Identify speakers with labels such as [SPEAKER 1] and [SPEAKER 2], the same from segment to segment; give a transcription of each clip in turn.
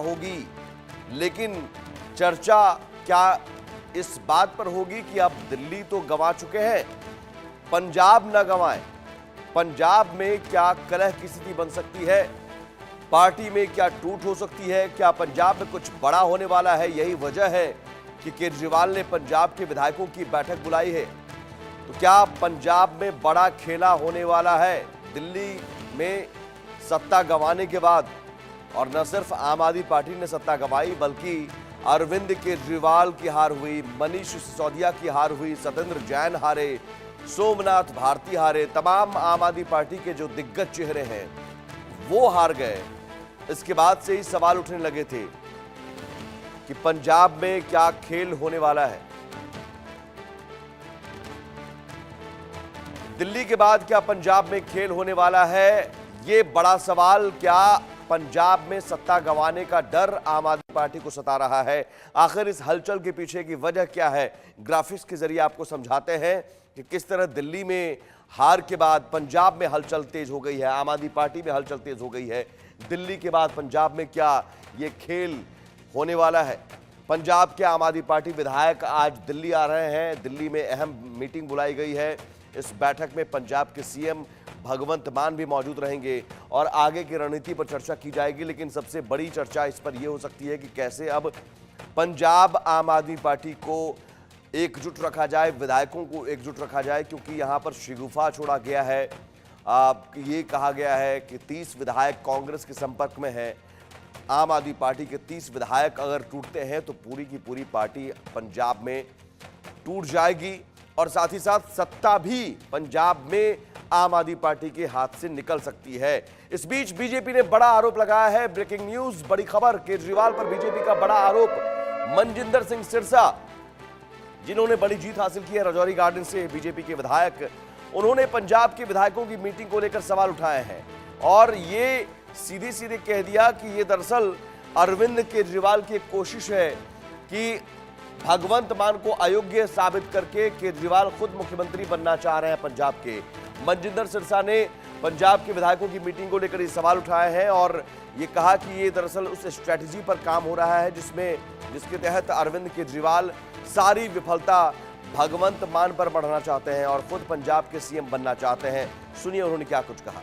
[SPEAKER 1] होगी, लेकिन चर्चा क्या इस बात पर होगी कि अब दिल्ली तो गंवा चुके हैं, पंजाब न गंवाएं। पंजाब में क्या कलह की स्थिति बन सकती है, पार्टी में क्या टूट हो सकती है, क्या पंजाब में कुछ बड़ा होने वाला है? यही वजह है कि केजरीवाल ने पंजाब के विधायकों की बैठक बुलाई है। तो क्या पंजाब में बड़ा खेला होने वाला है दिल्ली में सत्ता गंवाने के बाद? और न सिर्फ आम आदमी पार्टी ने सत्ता गंवाई, बल्कि अरविंद केजरीवाल की हार हुई, मनीष सिसोदिया की हार हुई, सत्येंद्र जैन हारे, सोमनाथ भारती हारे, तमाम आम आदमी पार्टी के जो दिग्गज चेहरे हैं वो हार गए। इसके बाद से ही सवाल उठने लगे थे कि पंजाब में क्या खेल होने वाला है। दिल्ली के बाद क्या पंजाब में खेल होने वाला है, ये बड़ा सवाल। क्या पंजाब में सत्ता गंवाने का डर आम आदमी पार्टी को सता रहा है? आखिर इस हलचल के पीछे की वजह क्या है? ग्राफिक्स के जरिए आपको समझाते हैं कि किस तरह दिल्ली में हार के बाद पंजाब में हलचल तेज हो गई है, आम आदमी पार्टी में हलचल तेज हो गई है। दिल्ली के बाद पंजाब में क्या ये खेल होने वाला है? पंजाब के आम आदमी पार्टी विधायक आज दिल्ली आ रहे हैं। दिल्ली में अहम मीटिंग बुलाई गई है। इस बैठक में पंजाब के सीएम भगवंत मान भी मौजूद रहेंगे और आगे की रणनीति पर चर्चा की जाएगी। लेकिन सबसे बड़ी चर्चा इस पर यह हो सकती है कि कैसे अब पंजाब आम आदमी पार्टी को एकजुट रखा जाए, विधायकों को एकजुट रखा जाए, क्योंकि यहां पर शिगुफा छोड़ा गया है। ये कहा गया है कि 30 विधायक कांग्रेस के संपर्क में हैं। आम आदमी पार्टी के 30 विधायक अगर टूटते हैं तो पूरी की पूरी पार्टी पंजाब में टूट जाएगी और साथ ही साथ सत्ता भी पंजाब में आम आदमी पार्टी के हाथ से निकल सकती है। इस बीच बीजेपी ने बड़ा आरोप लगाया है। ब्रेकिंग न्यूज, बड़ी खबर, केजरीवाल पर बीजेपी का बड़ा आरोप। मनजिंदर सिंह सिरसा, जिन्होंने बड़ी जीत हासिल की है राजौरी गार्डन से, बीजेपी के विधायक, उन्होंने पंजाब के विधायकों की मीटिंग को लेकर सवाल उठाए हैं और ये सीधे सीधे कह दिया कि ये दरअसल अरविंद केजरीवाल की एक कोशिश है कि भगवंत मान को अयोग्य साबित करके केजरीवाल खुद मुख्यमंत्री बनना चाह रहे हैं पंजाब के। मनजिंदर सिरसा ने पंजाब के विधायकों की मीटिंग को लेकर ये सवाल उठाए हैं और ये कहा कि ये दरअसल उस स्ट्रेटजी पर काम हो रहा है जिसके तहत अरविंद केजरीवाल सारी विफलता भगवंत मान पर बढ़ाना चाहते हैं और खुद पंजाब के सीएम बनना चाहते हैं। सुनिए उन्होंने क्या कुछ कहा।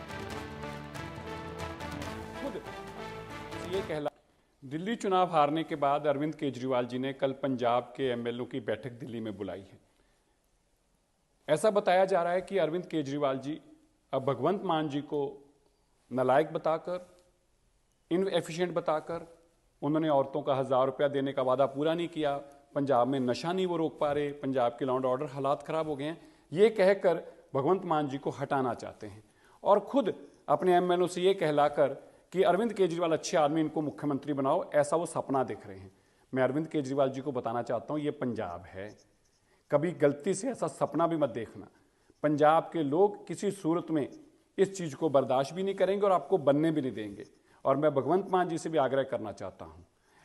[SPEAKER 2] ये कहला दिल्ली चुनाव हारने के बाद अरविंद केजरीवाल जी ने कल पंजाब के एमएलओ की बैठक दिल्ली में बुलाई है। ऐसा बताया जा रहा है कि अरविंद केजरीवाल जी अब भगवंत मान जी को नालायक बताकर, इनएफिशिएंट बताकर, उन्होंने औरतों का 1000 रुपया देने का वादा पूरा नहीं किया, पंजाब में नशा नहीं वो रोक पा रहे, पंजाब के लॉ एंड ऑर्डर हालात खराब हो गए हैं, ये कहकर भगवंत मान जी को हटाना चाहते हैं और खुद अपने एमएलओ से ये कहलाकर कि अरविंद केजरीवाल अच्छे आदमी, इनको मुख्यमंत्री बनाओ, ऐसा वो सपना देख रहे हैं। मैं अरविंद केजरीवाल जी को बताना चाहता हूं, ये पंजाब है, कभी गलती से ऐसा सपना भी मत देखना। पंजाब के लोग किसी सूरत में इस चीज़ को बर्दाश्त भी नहीं करेंगे और आपको बनने भी नहीं देंगे। और मैं भगवंत मान जी से भी आग्रह करना चाहता हूं,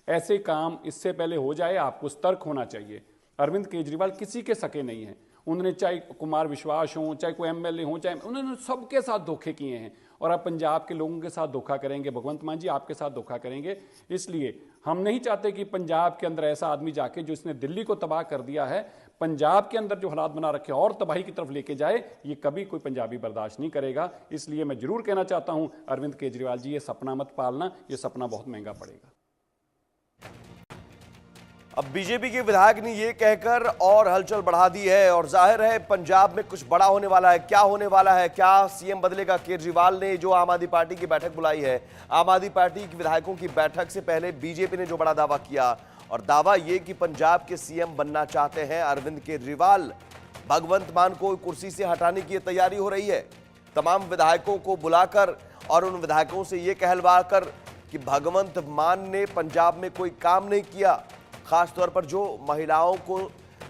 [SPEAKER 2] ऐसे काम इससे पहले हो जाए, आपको सतर्क होना चाहिए। अरविंद केजरीवाल किसी के सके नहीं हैं। उन्होंने चाहे कुमार विश्वास हो, चाहे कोई एमएलए हो, चाहे उन्होंने सबके साथ धोखे किए हैं और आप पंजाब के लोगों के साथ धोखा करेंगे। भगवंत मान जी आपके साथ धोखा करेंगे। इसलिए हम नहीं चाहते कि पंजाब के अंदर ऐसा आदमी जाके जो इसने दिल्ली को तबाह कर दिया है, पंजाब के अंदर जो हालात बना रखे और तबाही की तरफ लेके जाए, ये कभी कोई पंजाबी बर्दाश्त नहीं करेगा। इसलिए मैं जरूर कहना चाहता हूं, अरविंद केजरीवाल जी, ये सपना मत पालना, ये सपना बहुत महंगा पड़ेगा।
[SPEAKER 1] अब बीजेपी के विधायक ने यह कहकर और हलचल बढ़ा दी है और जाहिर है पंजाब में कुछ बड़ा होने वाला है। क्या होने वाला है? क्या सीएम बदलेगा? केजरीवाल ने जो आम आदमी पार्टी की बैठक बुलाई है, आम आदमी पार्टी के विधायकों की बैठक से पहले बीजेपी ने जो बड़ा दावा किया, और दावा यह कि पंजाब के सीएम बनना चाहते हैं अरविंद केजरीवाल। भगवंत मान को कुर्सी से हटाने की तैयारी हो रही है। तमाम विधायकों को बुलाकर और उन विधायकों से यह कहलवाकर कि भगवंत मान ने पंजाब में कोई काम नहीं किया, खासतौर पर जो महिलाओं को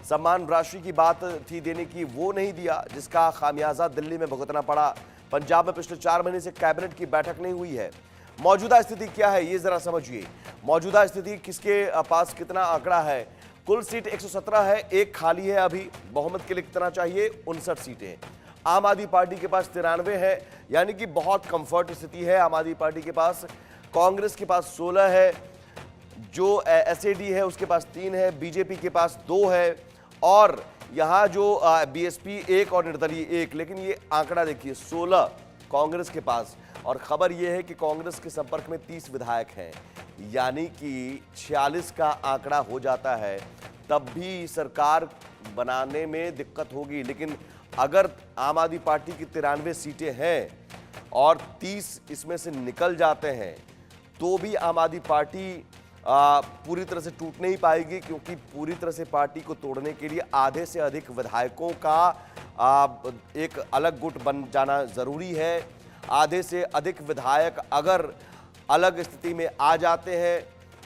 [SPEAKER 1] सम्मान राशि की बात थी देने की, वो नहीं दिया, जिसका खामियाजा दिल्ली में भुगतना पड़ा। पंजाब में पिछले 4 महीने से कैबिनेट की बैठक नहीं हुई है। मौजूदा स्थिति क्या है ये जरा समझिए। मौजूदा स्थिति किसके पास कितना आंकड़ा है? कुल सीट 117 है, एक खाली है अभी। बहुमत के लिए कितना चाहिए? 59 सीटें। आम आदमी पार्टी के पास 93 है, यानी कि बहुत कंफर्ट स्थिति है आम आदमी पार्टी के पास। कांग्रेस के पास 16 है, जो एसएडी है उसके पास 3 है, बीजेपी के पास 2 है, और यहां जो बीएसपी 1 और निर्दलीय 1। लेकिन ये आंकड़ा देखिए 16 कांग्रेस के पास, और खबर यह है कि कांग्रेस के संपर्क में 30 विधायक हैं, यानी कि 46 का आंकड़ा हो जाता है, तब भी सरकार बनाने में दिक्कत होगी। लेकिन अगर आम आदमी पार्टी की 93 सीटें हैं और 30 इसमें से निकल जाते हैं, तो भी आम आदमी पार्टी पूरी तरह से टूट नहीं पाएगी, क्योंकि पूरी तरह से पार्टी को तोड़ने के लिए आधे से अधिक विधायकों का एक अलग गुट बन जाना जरूरी है। आधे से अधिक विधायक अगर अलग स्थिति में आ जाते हैं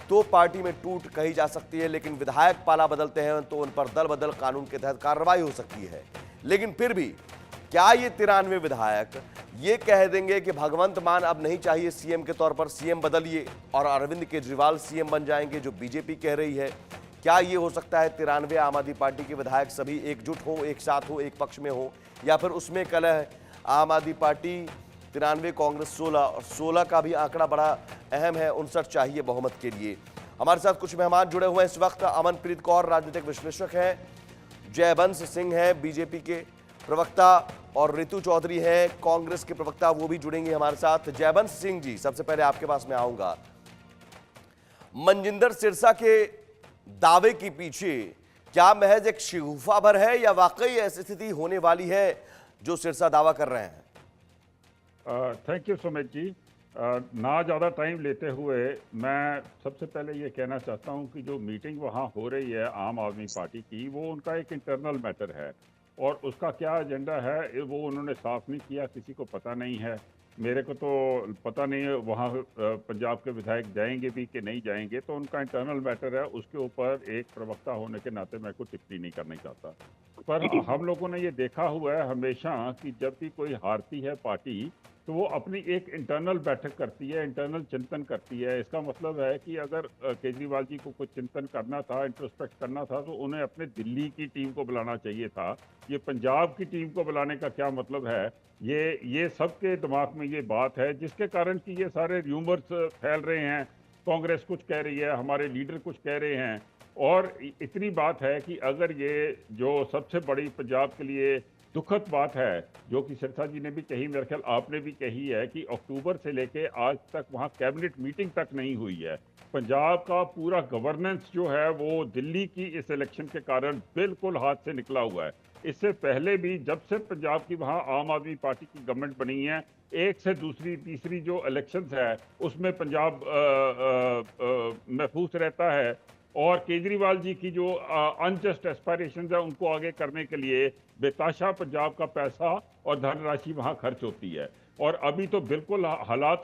[SPEAKER 1] तो पार्टी में टूट कही जा सकती है, लेकिन विधायक पाला बदलते हैं तो उन पर दल बदल कानून के तहत कार्रवाई हो सकती है। लेकिन फिर भी क्या ये 93 विधायक ये कह देंगे कि भगवंत मान अब नहीं चाहिए सीएम के तौर पर, सीएम बदलिए, और अरविंद केजरीवाल सीएम बन जाएंगे, जो बीजेपी कह रही है? क्या ये हो सकता है 93 आम आदमी पार्टी के विधायक सभी एकजुट हो, एक साथ हो, एक पक्ष में हो, या फिर उसमें कलह? आम आदमी पार्टी 93, कांग्रेस 16, और 16 का भी आंकड़ा बड़ा अहम है, 59 चाहिए बहुमत के लिए। हमारे साथ कुछ मेहमान जुड़े हुए हैं इस वक्त। अमनप्रीत कौर राजनीतिक विश्लेषक हैं, जयवंश सिंह हैं बीजेपी के प्रवक्ता, और रितु चौधरी हैं कांग्रेस के प्रवक्ता, वो भी जुड़ेंगे हमारे साथ। जयवंश सिंह जी, सबसे पहले आपके पास मैं आऊंगा। मनजिंदर सिरसा के दावे के पीछे क्या महज एक शिगुफा भर है, या वाकई ऐसी स्थिति होने वाली है जो सिरसा दावा कर रहे हैं?
[SPEAKER 3] Thank you Sumit ji. ना ज़्यादा टाइम लेते हुए मैं सबसे पहले ये कहना चाहता हूँ कि जो मीटिंग वहाँ हो रही है आम आदमी पार्टी की, वो उनका एक इंटरनल मैटर है, और उसका क्या एजेंडा है वो उन्होंने साफ नहीं किया, किसी को पता नहीं है। मेरे को तो पता नहीं है वहाँ पंजाब के विधायक जाएंगे भी कि नहीं जाएंगे, तो उनका इंटरनल मैटर है, उसके ऊपर एक प्रवक्ता होने के नाते मैं कोई टिप्पणी नहीं करना चाहता। पर हम लोगों ने ये देखा हुआ है हमेशा कि जब भी कोई हारती है पार्टी, तो वो अपनी एक इंटरनल बैठक करती है, इंटरनल चिंतन करती है। इसका मतलब है कि अगर केजरीवाल जी को कुछ चिंतन करना था, इंट्रोस्पेक्ट करना था, तो उन्हें अपने दिल्ली की टीम को बुलाना चाहिए था। ये पंजाब की टीम को बुलाने का क्या मतलब है? ये सबके दिमाग में ये बात है, जिसके कारण कि ये सारे र्यूमर्स फैल रहे हैं। कांग्रेस कुछ कह रही है, हमारे लीडर कुछ कह रहे हैं, और इतनी बात है कि अगर ये जो सबसे बड़ी पंजाब के लिए दुखद बात है, जो कि सिरसा जी ने भी कही, मेरे ख्याल आपने भी कही है, कि अक्टूबर से लेके आज तक वहाँ कैबिनेट मीटिंग तक नहीं हुई है। पंजाब का पूरा गवर्नेंस जो है वो दिल्ली की इस इलेक्शन के कारण बिल्कुल हाथ से निकला हुआ है। इससे पहले भी जब से पंजाब की वहाँ आम आदमी पार्टी की गवर्नमेंट बनी है, एक से दूसरी तीसरी जो इलेक्शंस है उसमें पंजाब महफूज रहता है, और केजरीवाल जी की जो अनजस्ट एस्पायरेशंस है उनको आगे करने के लिए बेताशा पंजाब का पैसा और धनराशि वहां खर्च होती है। और अभी तो बिल्कुल हालात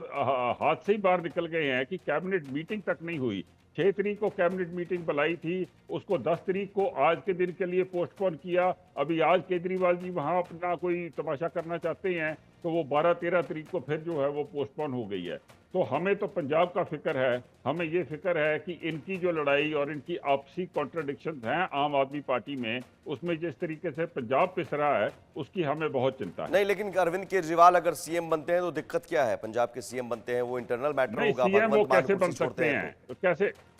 [SPEAKER 3] हाथ से ही बाहर निकल गए हैं कि कैबिनेट मीटिंग तक नहीं हुई। 6 तारीख को कैबिनेट मीटिंग बुलाई थी, उसको 10 तारीख को आज के दिन के लिए पोस्टपोन किया। अभी आज केजरीवाल जी वहां अपना कोई तमाशा करना चाहते हैं, तो वो 12-13 तारीख को फिर जो है वो पोस्टपोन हो गई है। तो हमें तो पंजाब का फिक्र है, हमें ये फिक्र है कि इनकी जो लड़ाई और इनकी आपसी कॉन्ट्रडिक्शंस हैं आम आदमी पार्टी में, उसमें जिस तरीके से पंजाब पिस रहा है, उसकी हमें बहुत चिंता है।
[SPEAKER 1] नहीं, लेकिन अरविंद केजरीवाल अगर सीएम बनते हैं तो दिक्कत क्या है? पंजाब के सीएम बनते हैं, वो इंटरनल मैटर
[SPEAKER 3] नहीं,
[SPEAKER 1] होगा,
[SPEAKER 3] सीएम वो
[SPEAKER 1] भगवंत मान
[SPEAKER 3] कैसे बन
[SPEAKER 1] कुर्सी छोड़ते
[SPEAKER 3] सकते
[SPEAKER 1] हैं
[SPEAKER 3] हैं? तो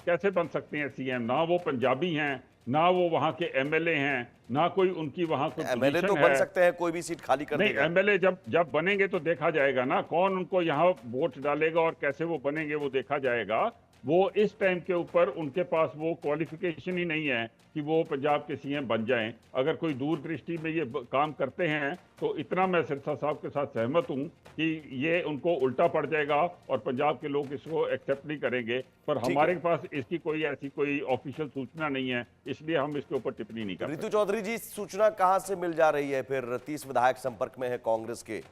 [SPEAKER 3] कैसे बन सकते हैं सीएम? ना वो पंजाबी हैं, ना वो वहाँ के एमएलए हैं, ना कोई उनकी वहाँ कोई
[SPEAKER 1] एमएलए तो
[SPEAKER 3] पोजीशन
[SPEAKER 1] बन
[SPEAKER 3] है।
[SPEAKER 1] सकते हैं, कोई भी सीट खाली कर
[SPEAKER 3] नहीं,
[SPEAKER 1] देगा।
[SPEAKER 3] एमएलए जब बनेंगे तो देखा जाएगा ना, कौन उनको यहाँ वोट डालेगा और कैसे वो बनेंगे वो देखा जाएगा। वो इस टाइम के ऊपर उनके पास वो क्वालिफिकेशन ही नहीं है कि वो पंजाब के सीएम बन जाएं। अगर कोई दूरदृष्टि में ये काम करते हैं तो इतना मैं सिरसा साहब के साथ सहमत हूं कि ये उनको उल्टा पड़ जाएगा और पंजाब के लोग इसको एक्सेप्ट नहीं करेंगे। पर हमारे पास इसकी कोई ऐसी कोई ऑफिशियल सूचना नहीं है, इसलिए हम इसके ऊपर टिप्पणी नहीं कर सकते।
[SPEAKER 1] रितु चौधरी जी, सूचना कहां से मिल जा रही है? फिर 30 विधायक संपर्क में है कांग्रेस के।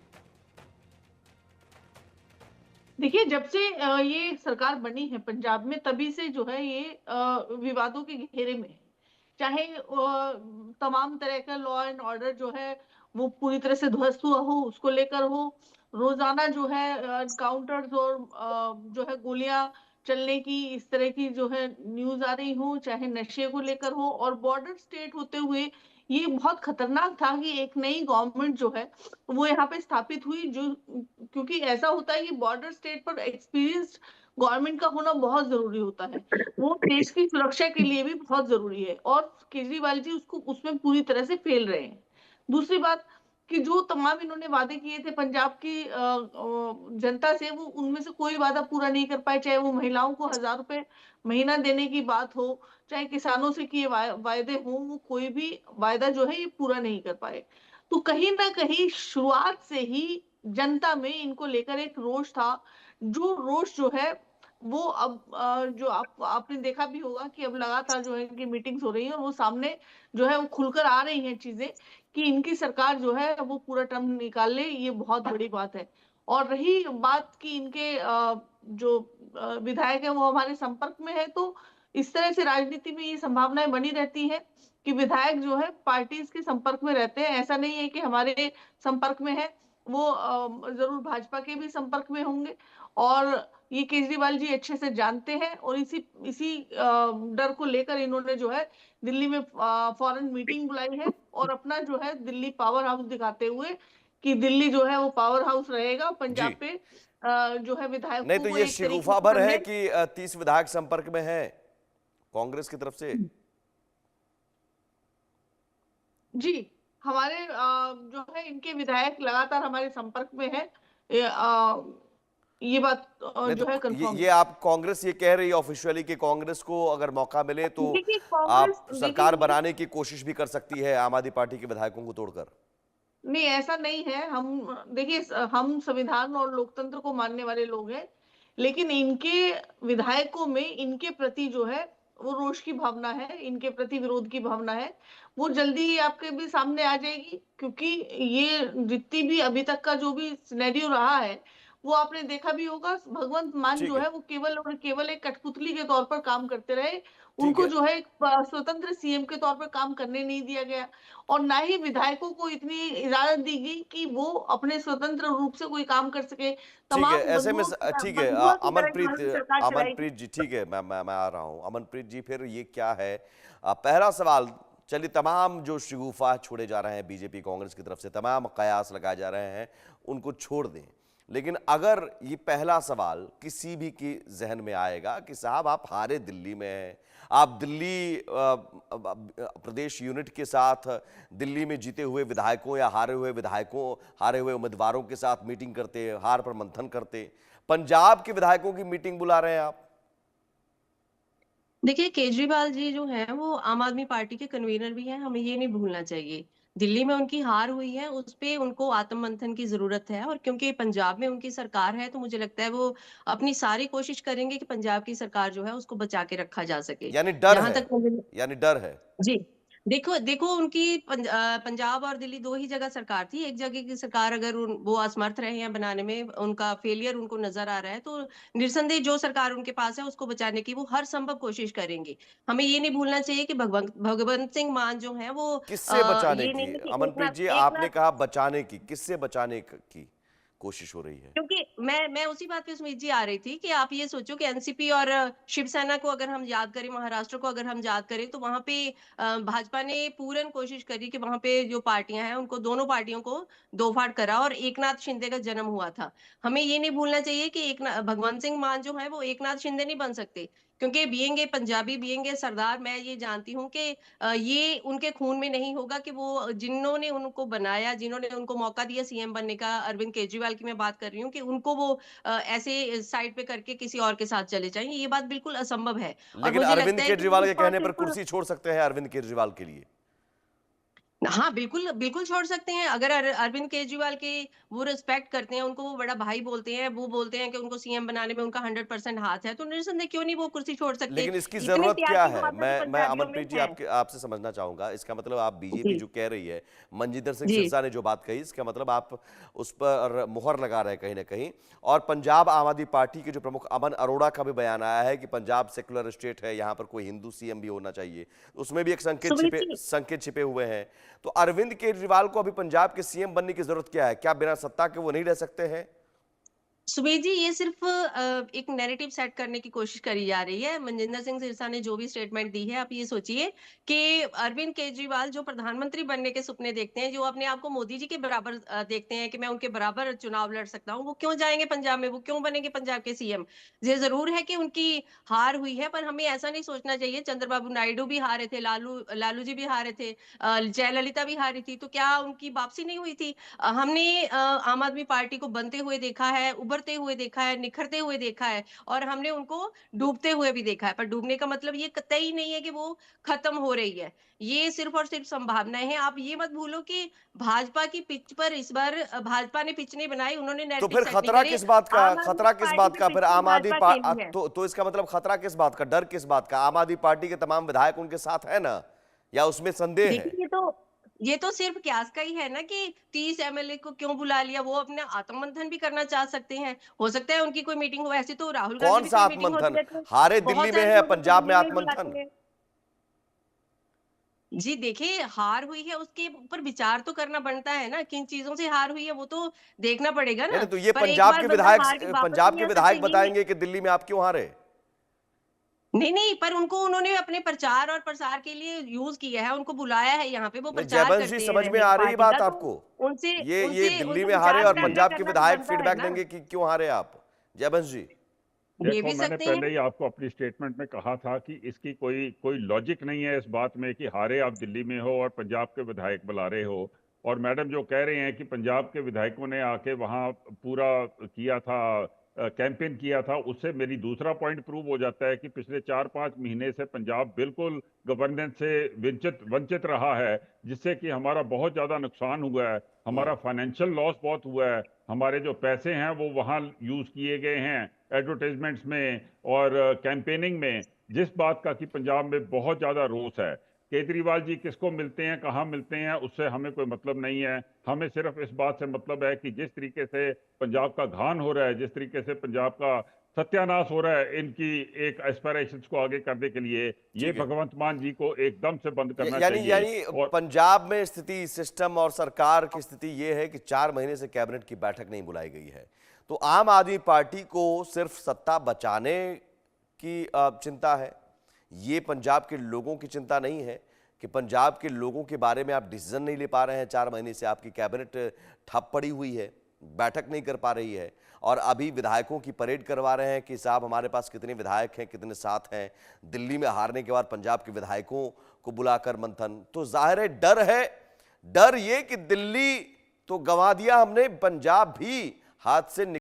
[SPEAKER 4] देखिए, जब से ये सरकार बनी है पंजाब में, तभी से जो है ये विवादों के घेरे में है। चाहे तमाम तरह का लॉ एंड ऑर्डर जो है वो पूरी तरह से ध्वस्त हुआ हो, उसको लेकर हो, रोजाना जो है एनकाउंटर्स और जो है गोलियां चलने की इस तरह की जो है न्यूज आ रही हो, चाहे नशे को लेकर हो, और बॉर्डर स्टेट होते हुए ये बहुत खतरनाक था कि एक नई गवर्नमेंट जो है वो यहाँ पे स्थापित हुई, जो क्योंकि ऐसा होता है कि बॉर्डर स्टेट पर एक्सपीरियंस्ड गवर्नमेंट का होना बहुत जरूरी होता है, वो देश की सुरक्षा के लिए भी बहुत जरूरी है, और केजरीवाल जी उसको उसमें पूरी तरह से फेल रहे हैं। दूसरी बात कि जो तमाम इन्होंने वादे किए थे पंजाब की जनता से, वो उनमें से कोई वादा पूरा नहीं कर पाए, चाहे वो महिलाओं को 1,000 रुपए महीना देने की बात हो, चाहे किसानों से किए वायदे हों, वो कोई भी वायदा जो है ये पूरा नहीं कर पाए। तो कहीं ना कहीं शुरुआत से ही जनता में इनको लेकर एक रोष था, जो रोष जो है वो अब जो आपने देखा भी होगा कि अब लगातार जो है इनकी मीटिंग्स हो रही है, और वो सामने जो है वो खुलकर आ रही हैं चीजें कि इनकी सरकार जो है वो पूरा टर्म निकाल ले, ये बहुत बड़ी बात है। और रही बात कि इनके जो विधायक है वो हमारे संपर्क में है, तो इस तरह से राजनीति में ये संभावनाएं बनी रहती है कि विधायक जो है पार्टीज के संपर्क में रहते हैं। ऐसा नहीं है कि हमारे संपर्क में है, वो जरूर भाजपा के भी संपर्क में होंगे, और ये केजरीवाल जी अच्छे से जानते हैं, और इसी इसी डर को लेकर इन्होंने जो है दिल्ली में फॉरेन मीटिंग बुलाई है, और अपना जो है दिल्ली पावर हाउस दिखाते हुए कि दिल्ली जो है वो पावर हाउस रहेगा,
[SPEAKER 1] जी।
[SPEAKER 4] पंजाब पे जो है
[SPEAKER 1] नहीं
[SPEAKER 4] विधायकों
[SPEAKER 1] तो
[SPEAKER 4] को
[SPEAKER 1] ये
[SPEAKER 4] एक तरीके
[SPEAKER 1] शिगुफा
[SPEAKER 4] से
[SPEAKER 1] भर है
[SPEAKER 4] समझे।
[SPEAKER 1] कि 30 विधायक संपर्क में हैं कांग्रेस की तरफ से।
[SPEAKER 4] जी, हमारे जो है इनके विधायक लगातार हमारे संपर्क में है, ये बात
[SPEAKER 1] नहीं
[SPEAKER 4] जो है
[SPEAKER 1] तो
[SPEAKER 4] कंफर्म
[SPEAKER 1] ये
[SPEAKER 4] है।
[SPEAKER 1] आप कांग्रेस ये कह रही है ऑफिशियली कि कांग्रेस को अगर मौका मिले तो
[SPEAKER 4] देखिए कांग्रेस,
[SPEAKER 1] आप
[SPEAKER 4] देखिए
[SPEAKER 1] सरकार बनाने की कोशिश भी कर सकती है आम आदमी पार्टी के विधायकों को तोड़कर।
[SPEAKER 4] नहीं ऐसा नहीं है। हम देखिए हम संविधान और लोकतंत्र को मानने वाले लोग हैं, लेकिन इनके विधायकों में इनके प्रति जो है वो रोष की भावना है, इनके प्रति विरोध की भावना है, वो जल्दी ही आपके भी सामने आ जाएगी, क्योंकि ये जितनी भी अभी तक का जो भी सिनेरियो रहा है वो आपने देखा भी होगा। भगवंत मान
[SPEAKER 1] ठीक
[SPEAKER 4] जो
[SPEAKER 1] है।
[SPEAKER 4] है वो केवल और केवल एक कठपुतली के तौर पर काम करते रहे,
[SPEAKER 1] ठीक
[SPEAKER 4] उनको
[SPEAKER 1] है।
[SPEAKER 4] जो है एक स्वतंत्र सीएम के तौर पर काम करने नहीं दिया गया, और ना ही विधायकों को इतनी इजाजत दी गई कि वो अपने स्वतंत्र रूप से कोई काम कर सके।
[SPEAKER 1] ठीक है।
[SPEAKER 4] तमाम
[SPEAKER 1] ऐसे में
[SPEAKER 4] बंधुओं
[SPEAKER 1] ठीक है।
[SPEAKER 4] बंधुआ की तरह
[SPEAKER 1] अमनप्रीत,
[SPEAKER 4] हमारी सरकार चलाई गई।
[SPEAKER 1] अमनप्रीत जी ठीक है, मैं आ रहा हूं। अमनप्रीत जी फिर ये क्या है पहला सवाल। चलिए, तमाम जो शिगुफा छोड़े जा रहे हैं बीजेपी कांग्रेस की तरफ से, तमाम कयास लगाए जा रहे हैं, उनको छोड़ दें, लेकिन अगर ये पहला सवाल किसी भी के जहन में आएगा कि साहब आप हारे दिल्ली में हैं, आप दिल्ली प्रदेश यूनिट के साथ दिल्ली में जीते हुए विधायकों या हारे हुए विधायकों, हारे हुए उम्मीदवारों के साथ मीटिंग करते, हार पर मंथन करते, पंजाब के विधायकों की मीटिंग बुला रहे हैं आप।
[SPEAKER 5] देखिए केजरीवाल जी जो हैं वो आम आदमी पार्टी के कन्वीनर भी हैं, हमें ये नहीं भूलना चाहिए। दिल्ली में उनकी हार हुई है, उस पे उनको आत्ममंथन की जरूरत है, और क्योंकि पंजाब में उनकी सरकार है तो मुझे लगता है वो अपनी सारी कोशिश करेंगे कि पंजाब की सरकार जो है उसको बचा के रखा जा सके।
[SPEAKER 1] यानी डर
[SPEAKER 5] जहां
[SPEAKER 1] है,
[SPEAKER 5] तक मुझे
[SPEAKER 1] यानी डर है।
[SPEAKER 5] जी, देखो देखो उनकी पंजाब और दिल्ली दो ही जगह सरकार थी। एक जगह की सरकार अगर वो असमर्थ रहे हैं बनाने में, उनका फेलियर उनको नजर आ रहा है, तो निर्संदेह जो सरकार उनके पास है उसको बचाने की वो हर संभव कोशिश करेंगे। हमें ये नहीं भूलना चाहिए कि भगवंत भगवंत सिंह मान जो है वो
[SPEAKER 1] किससे बचाने
[SPEAKER 5] ये नहीं
[SPEAKER 1] की
[SPEAKER 5] है कि
[SPEAKER 1] अमनप्रीत जी,
[SPEAKER 5] एक
[SPEAKER 1] आपने कहा बचाने की, किससे बचाने की कोशिश हो रही है?
[SPEAKER 5] क्योंकि मैं उसी बात पे सुमीत जी आ रही थी कि आप ये सोचो कि एनसीपी और शिवसेना को अगर हम याद करें, महाराष्ट्र को अगर हम याद करें, तो वहां पे भाजपा ने पूर्ण कोशिश करी कि वहां पे जो पार्टियां हैं उनको, दोनों पार्टियों को दो फाड़ करा, और एकनाथ शिंदे का जन्म हुआ था। हमें ये नहीं भूलना चाहिए कि एक भगवंत सिंह मान जो है वो एकनाथ शिंदे नहीं बन सकते, क्योंकि being a Punjabi, being a Sardar, मैं ये जानती हूँ कि ये उनके खून में नहीं होगा कि वो जिन्होंने उनको बनाया, जिन्होंने उनको मौका दिया सीएम बनने का, अरविंद केजरीवाल की मैं बात कर रही हूँ, कि उनको वो ऐसे साइड पे करके किसी और के साथ चले जाएं, ये बात बिल्कुल असंभव है। और
[SPEAKER 1] लेकिन
[SPEAKER 5] मुझे
[SPEAKER 1] अरविंद
[SPEAKER 5] लगता है कि
[SPEAKER 1] केजरीवाल के
[SPEAKER 5] इस बात
[SPEAKER 1] कहने पर
[SPEAKER 5] बिल्कुल,
[SPEAKER 1] कुर्सी छोड़ सकते हैं अरविंद केजरीवाल के लिए।
[SPEAKER 5] हाँ, बिल्कुल, बिल्कुल छोड़ सकते हैं। अगर अरविंद केजरीवाल के वो रिस्पेक्ट करते हैं, उनको वो बड़ा भाई बोलते हैं, वो बोलते हैं कि उनको सीएम बनाने में उनका 100% हाथ है, तो निस्संदेह क्यों नहीं वो कुर्सी छोड़ सकते?
[SPEAKER 1] लेकिन इसकी
[SPEAKER 5] इतने
[SPEAKER 1] जरूरत
[SPEAKER 5] प्यार
[SPEAKER 1] क्या
[SPEAKER 5] की
[SPEAKER 1] है?
[SPEAKER 5] भावना तो
[SPEAKER 1] मैं
[SPEAKER 5] पंजाबियों में
[SPEAKER 1] अमनप्रीत जी
[SPEAKER 5] है।
[SPEAKER 1] आपके आपसे समझना चाहूंगा। इसका मतलब आप बीजेपी
[SPEAKER 5] जी,
[SPEAKER 1] जो कह रही है, मनजिंदर सिंह
[SPEAKER 5] जी।
[SPEAKER 1] सिरसा ने जो बात कही, इसका मतलब आप उस पर मुहर लगा रहे हैं कहीं ना कहीं। और पंजाब आम आदमी पार्टी के जो प्रमुख अमन अरोड़ा का भी बयान आया है कि पंजाब सेकुलर स्टेट है, यहाँ पर कोई हिंदू सीएम भी होना चाहिए, उसमें भी एक
[SPEAKER 5] सुमित जी,
[SPEAKER 1] संकेत छिपे हुए हैं। तो अरविंद केजरीवाल को अभी पंजाब के सीएम बनने की जरूरत क्या है? क्या बिना सत्ता के वो नहीं रह सकते हैं?
[SPEAKER 5] सुमेध जी, ये सिर्फ एक नैरेटिव सेट करने की कोशिश करी जा रही है। मनजिंदर सिंह सिरसा ने जो भी स्टेटमेंट दी है, आप ये सोचिए कि अरविंद केजरीवाल जो प्रधानमंत्री बनने के सपने देखते हैं, जो अपने आप को मोदी जी के बराबर देखते हैं कि मैं उनके बराबर चुनाव लड़ सकता हूँ, वो क्यों जाएंगे पंजाब में? वो क्यों बनेंगे पंजाब के सीएम? ये जरूर है कि उनकी हार हुई है, पर हमें ऐसा नहीं सोचना चाहिए। चंद्रबाबू नायडू भी हारे थे, लालू लालू जी भी हारे थे, जयललिता भी हारी थी, तो क्या उनकी वापसी नहीं हुई थी? हमने आम आदमी पार्टी को बनते हुए देखा है, उभरते हुए देखा है, निखरते हुए देखा है, और हमने उनको डूबते हुए भी देखा है। पर डूबने का मतलब ये कतई नहीं है कि वो खत्म हो रही है। ये सिर्फ और सिर्फ संभावनाएं हैं। आप ये मत भूलो कि भाजपा की पिच पर इस बार भाजपा ने पिच नहीं बनाई, उन्होंने
[SPEAKER 1] तो
[SPEAKER 5] नैरेटिव
[SPEAKER 1] फिर
[SPEAKER 5] सेट नहीं करे। आम आदमी पार्टी पे
[SPEAKER 1] फिर
[SPEAKER 5] पिच तो
[SPEAKER 1] आम आदमी
[SPEAKER 5] भाजपा खेली है।
[SPEAKER 1] तो इसका मतलब खतरा किस बात का, डर किस बात का? आम आदमी पार्टी के तमाम विधायक उनके साथ है ना, या उसमें संदेह है?
[SPEAKER 5] देखिए, ये तो सिर्फ क्यास का ही है ना कि 30 एमएलए को क्यों बुला लिया। वो अपना आत्ममंथन भी करना चाह सकते हैं, हो सकता है उनकी कोई मीटिंग हो। ऐसे तो राहुल गांधी
[SPEAKER 1] कौन
[SPEAKER 5] भी
[SPEAKER 1] सा
[SPEAKER 5] कोई मीटिंग होती
[SPEAKER 1] आत्मंथन?
[SPEAKER 5] है तो
[SPEAKER 1] हारे दिल्ली
[SPEAKER 5] बहुत
[SPEAKER 1] में
[SPEAKER 5] सारे
[SPEAKER 1] है,
[SPEAKER 5] लोग उनको
[SPEAKER 1] पंजाब में
[SPEAKER 5] दिल्ली में ही
[SPEAKER 1] आत्मंथन?
[SPEAKER 5] बुलाते हैं। जी देखिए, हार हुई है उसके ऊपर विचार तो करना बनता है ना, किन चीजों से हार हुई है वो तो देखना पड़ेगा
[SPEAKER 1] नहीं
[SPEAKER 5] ना।
[SPEAKER 1] नहीं, तो ये
[SPEAKER 5] पर एक बार बंदा हार के वापस
[SPEAKER 1] पंजाब
[SPEAKER 5] नहीं
[SPEAKER 1] के
[SPEAKER 5] आ सकता
[SPEAKER 1] विधायक
[SPEAKER 5] ये।
[SPEAKER 1] बताएंगे कि दिल्ली में आप क्यों हारे।
[SPEAKER 5] नहीं नहीं, पर उनको उन्होंने अपने प्रचार और प्रसार के लिए यूज किया है, उनको बुलाया है, यहाँ पे वो
[SPEAKER 1] नहीं,
[SPEAKER 5] प्रचार
[SPEAKER 1] जयवंश जी,
[SPEAKER 5] करते
[SPEAKER 1] समझ में
[SPEAKER 5] हैं
[SPEAKER 1] आ रही
[SPEAKER 5] पार्टी का,
[SPEAKER 1] बात
[SPEAKER 5] तो
[SPEAKER 1] आपको?
[SPEAKER 5] उनसे
[SPEAKER 1] ये
[SPEAKER 5] उनसे
[SPEAKER 1] दिल्ली
[SPEAKER 5] उनसे
[SPEAKER 1] में हारे
[SPEAKER 5] विचार
[SPEAKER 1] और
[SPEAKER 5] साझा
[SPEAKER 1] पंजाब के
[SPEAKER 5] करना
[SPEAKER 1] विधायक
[SPEAKER 5] बनता है
[SPEAKER 1] फीडबैक
[SPEAKER 5] ना।
[SPEAKER 1] देंगे कि क्यों हारे आप, जयवंश जी?
[SPEAKER 5] ये
[SPEAKER 3] देखो,
[SPEAKER 5] भी
[SPEAKER 3] मैंने
[SPEAKER 5] सकते
[SPEAKER 3] पहले
[SPEAKER 5] हैं।
[SPEAKER 3] ही आपको अपनी स्टेटमेंट में कहा था कि इसकी कोई कोई लॉजिक नहीं है इस बात में कि हारे आप दिल्ली में हो और पंजाब के विधायक बुला रहे हो। और मैडम जो कह रहे हैं कि पंजाब के विधायकों ने आके वहां पूरा किया था, कैंपेन किया था, उससे मेरी दूसरा पॉइंट प्रूव हो जाता है कि पिछले 4-5 महीने से पंजाब बिल्कुल गवर्नेंस से वंचित वंचित रहा है, जिससे कि हमारा बहुत ज्यादा नुकसान हुआ है, हमारा फाइनेंशियल लॉस बहुत हुआ है। हमारे जो पैसे हैं वो वहां यूज किए गए हैं एडवर्टाइजमेंट्स में और कैंपेनिंग में, जिस बात का कि पंजाब में बहुत ज्यादा रोष है। केजरीवाल जी किसको मिलते हैं, कहाँ मिलते हैं, उससे हमें कोई मतलब नहीं है। हमें सिर्फ इस बात से मतलब है कि जिस तरीके से पंजाब का घान हो रहा है, जिस तरीके से पंजाब का सत्यानाश हो रहा है इनकी एक एस्पिरेशंस को आगे करने के लिए, ये
[SPEAKER 1] ठीक है।
[SPEAKER 3] भगवंत मान जी को एकदम से बंद करना
[SPEAKER 1] यानी
[SPEAKER 3] चाहिए।
[SPEAKER 1] यानी
[SPEAKER 3] और
[SPEAKER 1] पंजाब में स्थिति, सिस्टम और सरकार की स्थिति ये है कि 4 महीने से कैबिनेट की बैठक नहीं बुलाई गई है। तो आम आदमी पार्टी को सिर्फ सत्ता बचाने की चिंता है, ये पंजाब के लोगों की चिंता नहीं है कि पंजाब के लोगों के बारे में आप डिसीजन नहीं ले पा रहे हैं। 4 महीने से आपकी कैबिनेट ठप पड़ी हुई है, बैठक नहीं कर पा रही है, और अभी विधायकों की परेड करवा रहे हैं कि साहब हमारे पास कितने विधायक हैं, कितने साथ हैं। दिल्ली में हारने के बाद पंजाब के विधायकों को बुलाकर मंथन, तो जाहिर है डर है। डर ये कि दिल्ली तो गंवा दिया हमने, पंजाब भी हाथ से